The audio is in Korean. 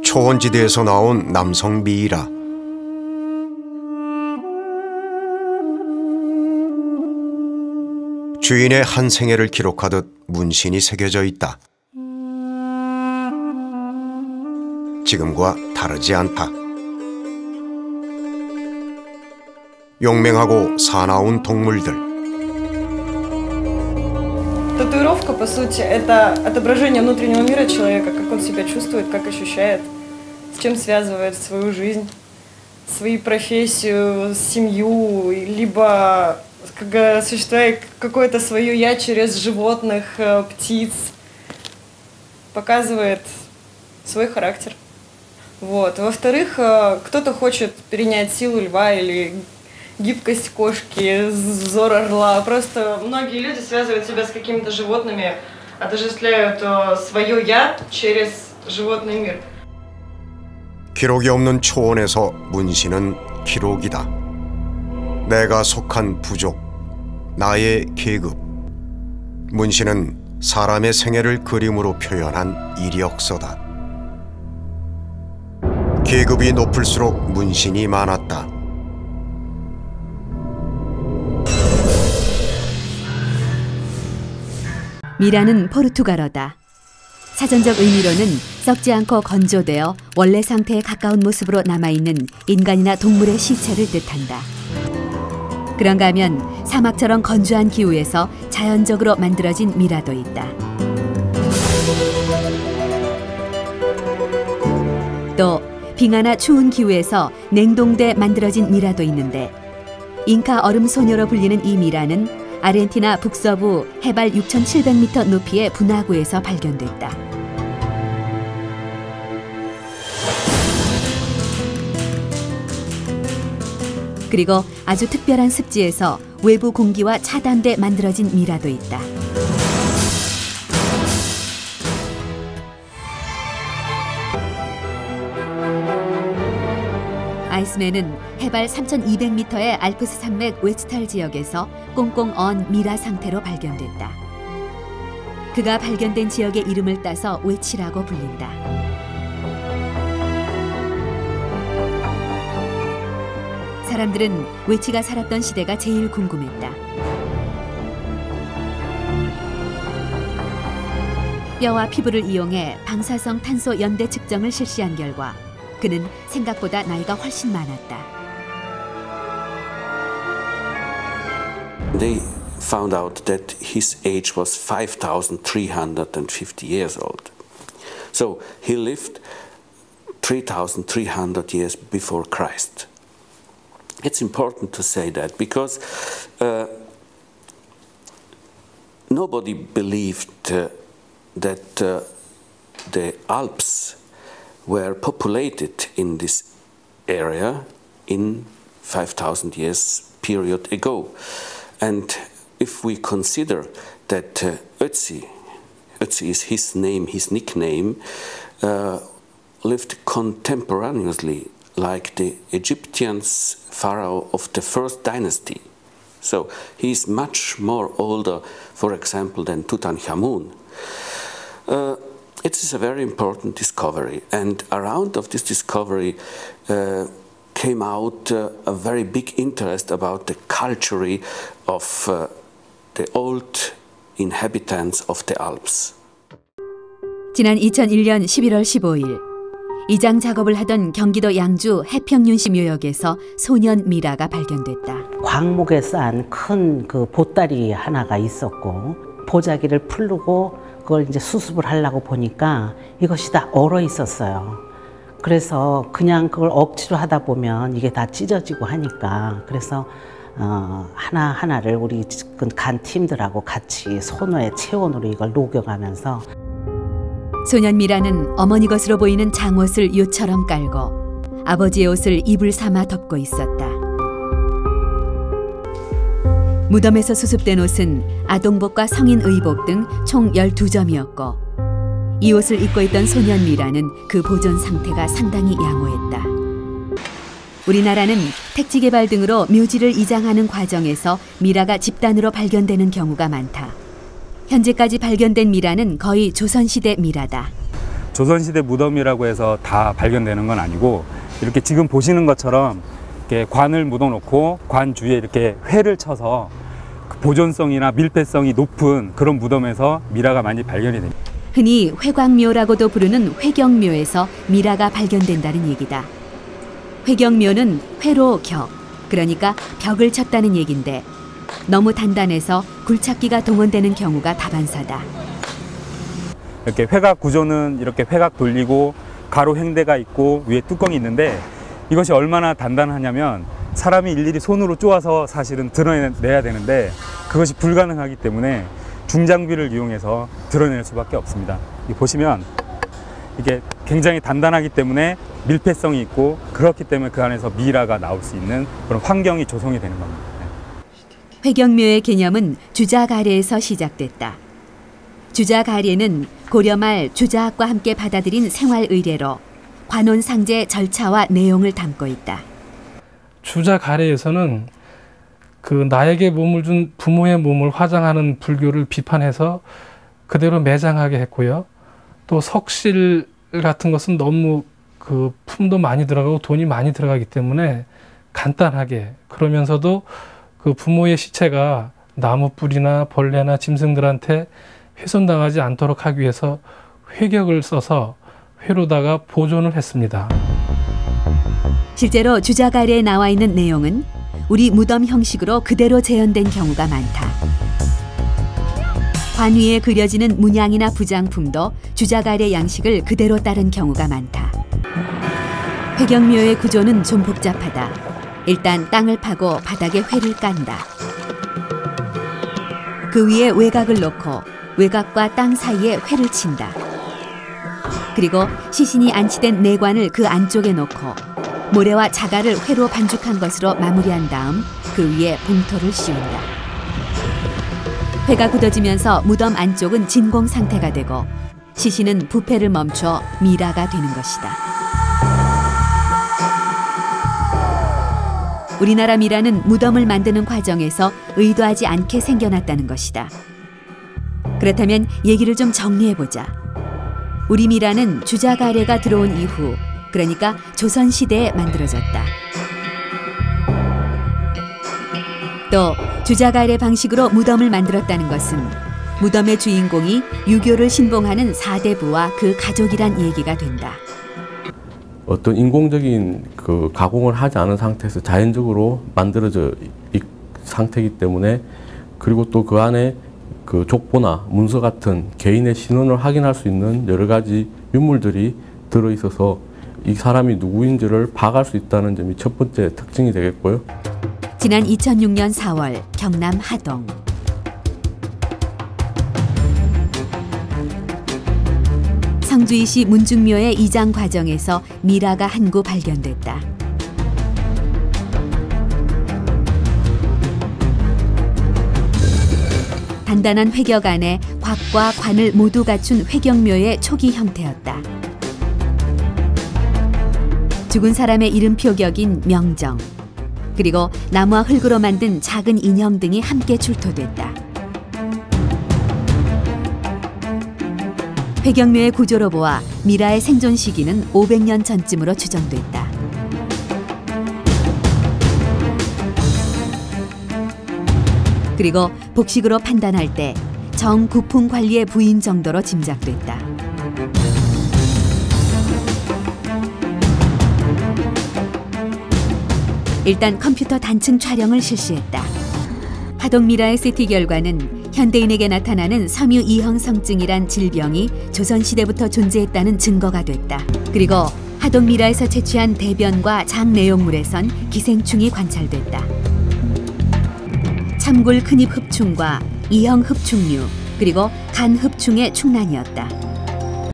초원지대에서 나온 남성 미이라. 주인의 한 생애를 기록하듯 문신이 새겨져 있다. 지금과 다르지 않다. 용맹하고 사나운 동물들. Татуировка, по сути, это отображение внутреннего мира человека, как он себя чувствует, как ощущает, с чем связывает свою жизнь, свою профессию, семью, либо осуществляет какое-то свое «я» через животных, птиц, показывает свой характер. Вот. Во-вторых, кто-то хочет перенять силу льва или гибкость кошки, взор орла. Просто многие люди связывают себя с какими-то животными, отождествляют свое «я» через животный мир. 기록이 없는 초원에서 문신은 기록이다. 내가 속한 부족, 나의 계급. 문신은 사람의 생애를 그림으로 표현한 이력서다. 계급이 높을수록 문신이 많았다. 미라는 포르투갈어다. 사전적 의미로는 썩지 않고 건조되어 원래 상태에 가까운 모습으로 남아있는 인간이나 동물의 시체를 뜻한다. 그런가 하면 사막처럼 건조한 기후에서 자연적으로 만들어진 미라도 있다. 또 빙하나 추운 기후에서 냉동돼 만들어진 미라도 있는데 잉카 얼음 소녀로 불리는 이 미라는 아르헨티나 북서부 해발 6,700m 높이의 분화구에서 발견됐다. 그리고 아주 특별한 습지에서 외부 공기와 차단돼 만들어진 미라도 있다. 아이스맨은 해발 3,200m의 알프스 산맥 웨츠탈 지역에서 꽁꽁 언 미라 상태로 발견됐다. 그가 발견된 지역의 이름을 따서 웨치라고 불린다. 사람들은 웨치가 살았던 시대가 제일 궁금했다. 뼈와 피부를 이용해 방사성 탄소 연대 측정을 실시한 결과 그는 생각보다 나이가 훨씬 많았다. They found out that his age was 5,350 years old. So he lived 3,300 years before Christ. It's important to say that because nobody believed that the Alps were populated in this area in 5,000 years period ago. And if we consider that Ötzi is his name, his nickname, lived contemporaneously like the Egyptians pharaoh of the first dynasty. So he's much more older, for example, than Tutankhamun. It is a very important discovery, and around of this discovery came out a very big interest about the culture of the old inhabitants of the Alps. 지난 2001년 11월 15일 이장 작업을 하던 경기도 양주 해평윤씨 묘역에서 소년 미라가 발견됐다. 광목에 쌓은 큰 그 보따리 하나가 있었고 보자기를 풀고 그걸 이제 수습을 하려고 보니까 이것이 다 얼어 있었어요. 그래서 그냥 그걸 억지로 하다 보면 이게 다 찢어지고 하니까 그래서 하나하나를 우리 간 팀들하고 같이 손에 체온으로 이걸 녹여가면서 소년 미라는 어머니 것으로 보이는 장옷을 요처럼 깔고 아버지의 옷을 이불 삼아 덮고 있었다. 무덤에서 수습된 옷은 아동복과 성인 의복 등 총 12점이었고 이 옷을 입고 있던 소년 미라는 그 보존 상태가 상당히 양호했다. 우리나라는 택지 개발 등으로 묘지를 이장하는 과정에서 미라가 집단으로 발견되는 경우가 많다. 현재까지 발견된 미라는 거의 조선시대 미라다. 조선시대 무덤이라고 해서 다 발견되는 건 아니고 이렇게 지금 보시는 것처럼 이렇게 관을 묻어놓고 관 주위에 이렇게 회를 쳐서 보존성이나 밀폐성이 높은 그런 무덤에서 미라가 많이 발견이 됩니다. 흔히 회광묘라고도 부르는 회경묘에서 미라가 발견된다는 얘기다. 회경묘는 회로 격, 그러니까 벽을 쳤다는 얘긴데 너무 단단해서 굴착기가 동원되는 경우가 다반사다. 이렇게 회각 구조는 이렇게 회각 돌리고 가로 횡대가 있고 위에 뚜껑이 있는데 이것이 얼마나 단단하냐면 사람이 일일이 손으로 쪼아서 사실은 드러내야 되는데 그것이 불가능하기 때문에 중장비를 이용해서 드러낼 수밖에 없습니다. 보시면 이게 굉장히 단단하기 때문에 밀폐성이 있고 그렇기 때문에 그 안에서 미라가 나올 수 있는 그런 환경이 조성이 되는 겁니다. 회경묘의 개념은 주자가례에서 시작됐다. 주자가례는 고려 말 주자학과 함께 받아들인 생활 의례로 관혼상제 절차와 내용을 담고 있다. 주자가례에서는 그 나에게 몸을 준 부모의 몸을 화장하는 불교를 비판해서 그대로 매장하게 했고요. 또 석실 같은 것은 너무 그 품도 많이 들어가고 돈이 많이 들어가기 때문에 간단하게, 그러면서도 그 부모의 시체가 나무 뿌리나 벌레나 짐승들한테 훼손당하지 않도록 하기 위해서 회격을 써서 회로다가 보존을 했습니다. 실제로 주자가례에 나와 있는 내용은 우리 무덤 형식으로 그대로 재현된 경우가 많다. 관 위에 그려지는 문양이나 부장품도 주자가례 양식을 그대로 따른 경우가 많다. 회경묘의 구조는 좀 복잡하다. 일단 땅을 파고 바닥에 회를 깐다. 그 위에 외곽을 놓고 외곽과 땅 사이에 회를 친다. 그리고 시신이 안치된 내관을 그 안쪽에 놓고 모래와 자갈을 회로 반죽한 것으로 마무리한 다음 그 위에 봉토를 씌운다. 회가 굳어지면서 무덤 안쪽은 진공 상태가 되고 시신은 부패를 멈춰 미라가 되는 것이다. 우리나라 미라는 무덤을 만드는 과정에서 의도하지 않게 생겨났다는 것이다. 그렇다면 얘기를 좀 정리해보자. 우리 미라는 주자가례가 들어온 이후, 그러니까 조선시대에 만들어졌다. 또 주자가례 방식으로 무덤을 만들었다는 것은 무덤의 주인공이 유교를 신봉하는 사대부와 그 가족이란 얘기가 된다. 어떤 인공적인 그 가공을 하지 않은 상태에서 자연적으로 만들어져 이 상태이기 때문에, 그리고 또 그 안에 그 족보나 문서 같은 개인의 신원을 확인할 수 있는 여러 가지 유물들이 들어있어서 이 사람이 누구인지를 파악할 수 있다는 점이 첫 번째 특징이 되겠고요. 지난 2006년 4월 경남 하동. 성주이시 문중묘의 이장 과정에서 미라가 한 구 발견됐다. 단단한 회격 안에 곽과 관을 모두 갖춘 회경묘의 초기 형태였다. 죽은 사람의 이름표 격인 명정, 그리고 나무와 흙으로 만든 작은 인형 등이 함께 출토됐다. 회경묘의 구조로 보아 미라의 생존 시기는 500년 전쯤으로 추정됐다. 그리고 복식으로 판단할 때 정구품 관리의 부인 정도로 짐작됐다. 일단 컴퓨터 단층 촬영을 실시했다. 하동 미라의 CT 결과는 현대인에게 나타나는 섬유 이형성증이란 질병이 조선시대부터 존재했다는 증거가 됐다. 그리고 하동 미라에서 채취한 대변과 장 내용물에선 기생충이 관찰됐다. 참골 큰입 흡충과 이형 흡충류, 그리고 간 흡충의 충란이었다.